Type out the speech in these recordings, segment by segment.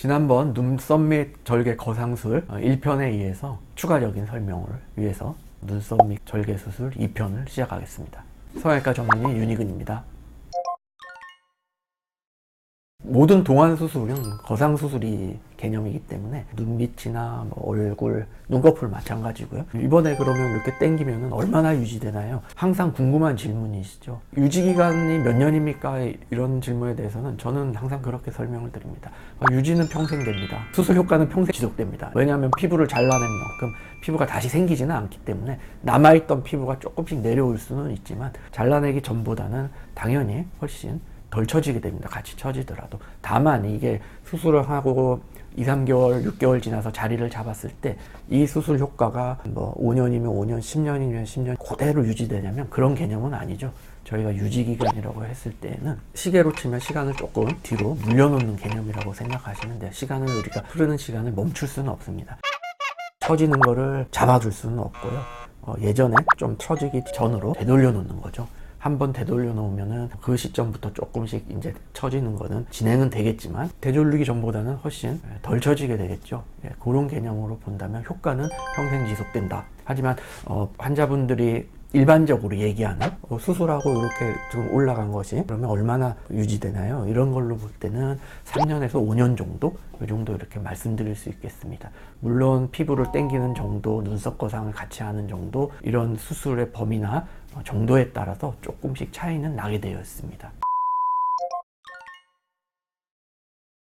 지난번 눈썹 및 절개 거상술 1편에 의해서 추가적인 설명을 위해서 눈썹 및 절개 수술 2편을 시작하겠습니다. 성형외과 전문의 윤희근입니다. 모든 동안 수술은 거상 수술이 개념이기 때문에 눈밑이나 얼굴, 눈꺼풀 마찬가지고요. 이번에 그러면 이렇게 땡기면 얼마나 유지되나요? 항상 궁금한 질문이시죠. 유지 기간이 몇 년입니까? 이런 질문에 대해서는 저는 항상 그렇게 설명을 드립니다. 유지는 평생 됩니다. 수술 효과는 평생 지속됩니다. 왜냐하면 피부를 잘라낸 만큼 피부가 다시 생기지는 않기 때문에 남아있던 피부가 조금씩 내려올 수는 있지만 잘라내기 전보다는 당연히 훨씬 덜 처지게 됩니다. 같이 처지더라도. 다만 이게 수술을 하고 2, 3개월, 6개월 지나서 자리를 잡았을 때 이 수술 효과가 5년이면 5년, 10년이면 10년 그대로 유지되냐면 그런 개념은 아니죠. 저희가 유지기간이라고 했을 때는 시계로 치면 시간을 조금 뒤로 물려놓는 개념이라고 생각하시면 돼요. 시간을 우리가 흐르는 시간을 멈출 수는 없습니다. 처지는 거를 잡아줄 수는 없고요. 예전에 좀 처지기 전으로 되돌려 놓는 거죠. 한번 되돌려 놓으면은 그 시점부터 조금씩 이제 처지는 거는 진행은 되겠지만 되돌리기 전보다는 훨씬 덜 처지게 되겠죠. 그런 개념으로 본다면 효과는 평생 지속된다. 하지만 환자분들이 일반적으로 얘기하는 수술하고 이렇게 지금 올라간 것이 그러면 얼마나 유지되나요? 이런 걸로 볼 때는 3년에서 5년 정도? 이 정도 이렇게 말씀드릴 수 있겠습니다. 물론 피부를 당기는 정도, 눈썹 거상을 같이 하는 정도 이런 수술의 범위나 정도에 따라서 조금씩 차이는 나게 되어 있습니다.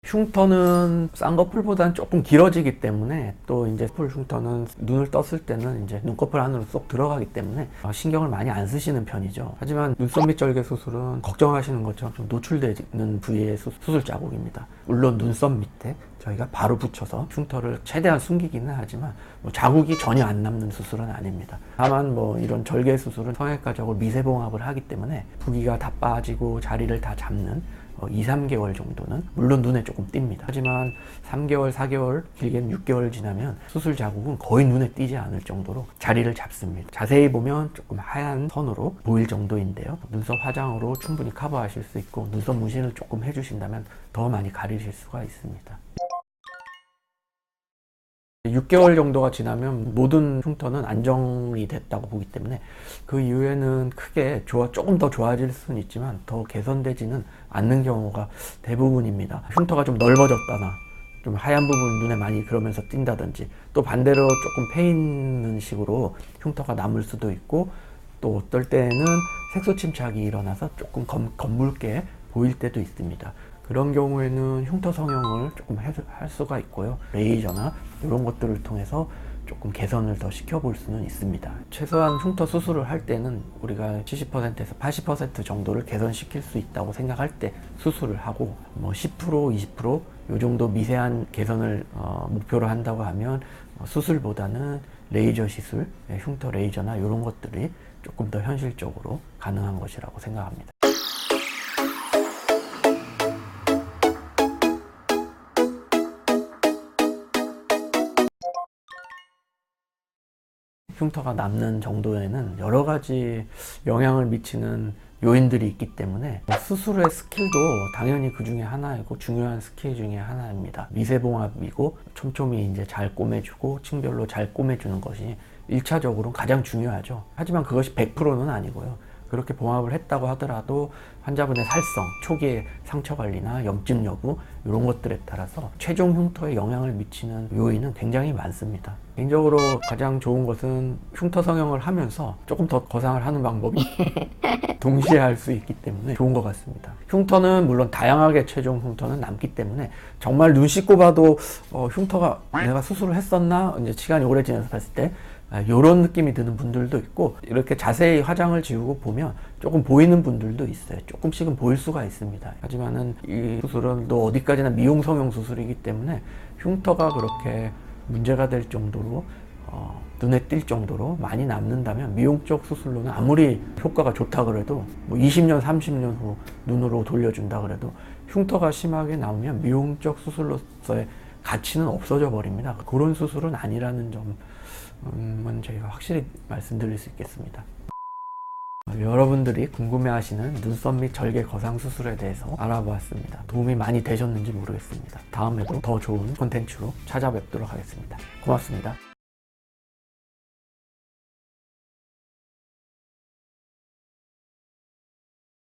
흉터는 쌍꺼풀보다는 조금 길어지기 때문에 또 이제 풀 흉터는 눈을 떴을 때는 이제 눈꺼풀 안으로 쏙 들어가기 때문에 신경을 많이 안 쓰시는 편이죠. 하지만 눈썹 밑 절개 수술은 걱정하시는 것처럼 좀 노출되는 부위의 수술 자국입니다. 물론 눈썹 밑에 저희가 바로 붙여서 흉터를 최대한 숨기기는 하지만 자국이 전혀 안 남는 수술은 아닙니다. 다만 이런 절개 수술은 성형외과적으로 미세봉합을 하기 때문에 부기가 다 빠지고 자리를 다 잡는 2, 3개월 정도는 물론 눈에 조금 띕니다. 하지만 3개월, 4개월, 길게는 6개월 지나면 수술 자국은 거의 눈에 띄지 않을 정도로 자리를 잡습니다. 자세히 보면 조금 하얀 선으로 보일 정도인데요. 눈썹 화장으로 충분히 커버하실 수 있고 눈썹 문신을 조금 해주신다면 더 많이 가리실 수가 있습니다. 6개월 정도가 지나면 모든 흉터는 안정이 됐다고 보기 때문에 그 이후에는 크게 조금 더 좋아질 수는 있지만 더 개선되지는 않는 경우가 대부분입니다. 흉터가 좀 넓어졌다나 좀 하얀 부분 눈에 많이 그러면서 띈다든지 또 반대로 조금 패이는 식으로 흉터가 남을 수도 있고 또 어떨 때는 색소 침착이 일어나서 조금 검붉게 보일 때도 있습니다. 그런 경우에는 흉터 성형을 조금 할 수가 있고요. 레이저나 이런 것들을 통해서 조금 개선을 더 시켜볼 수는 있습니다. 최소한 흉터 수술을 할 때는 우리가 70%에서 80% 정도를 개선시킬 수 있다고 생각할 때 수술을 하고 10%, 20% 이 정도 미세한 개선을 목표로 한다고 하면 수술보다는 레이저 시술, 흉터 레이저나 이런 것들이 조금 더 현실적으로 가능한 것이라고 생각합니다. 흉터가 남는 정도에는 여러 가지 영향을 미치는 요인들이 있기 때문에 수술의 스킬도 당연히 그 중에 하나이고 중요한 스킬 중에 하나입니다. 미세봉합이고 촘촘히 이제 잘 꼬매주고 층별로 잘 꼬매주는 것이 1차적으로 가장 중요하죠. 하지만 그것이 100%는 아니고요. 그렇게 봉합을 했다고 하더라도 환자분의 살성, 초기의 상처 관리나 염증 여부 이런 것들에 따라서 최종 흉터에 영향을 미치는 요인은 굉장히 많습니다. 개인적으로 가장 좋은 것은 흉터 성형을 하면서 조금 더 거상을 하는 방법이 동시에 할 수 있기 때문에 좋은 것 같습니다. 흉터는 물론 다양하게 최종 흉터는 남기 때문에 정말 눈 씻고 봐도 흉터가 내가 수술을 했었나? 이제 시간이 오래 지나서 봤을 때 이런 느낌이 드는 분들도 있고 이렇게 자세히 화장을 지우고 보면 조금 보이는 분들도 있어요. 조금씩은 보일 수가 있습니다. 하지만은 이 수술은 또 어디까지나 미용 성형 수술이기 때문에 흉터가 그렇게 문제가 될 정도로 눈에 띌 정도로 많이 남는다면 미용적 수술로는 아무리 효과가 좋다 그래도 20년, 30년 후 눈으로 돌려준다 그래도 흉터가 심하게 나오면 미용적 수술로서의 가치는 없어져 버립니다. 그런 수술은 아니라는 점은 저희가 확실히 말씀드릴 수 있겠습니다. 여러분들이 궁금해하시는 눈썹 및 절개 거상 수술에 대해서 알아보았습니다. 도움이 많이 되셨는지 모르겠습니다. 다음에도 더 좋은 콘텐츠로 찾아뵙도록 하겠습니다. 고맙습니다.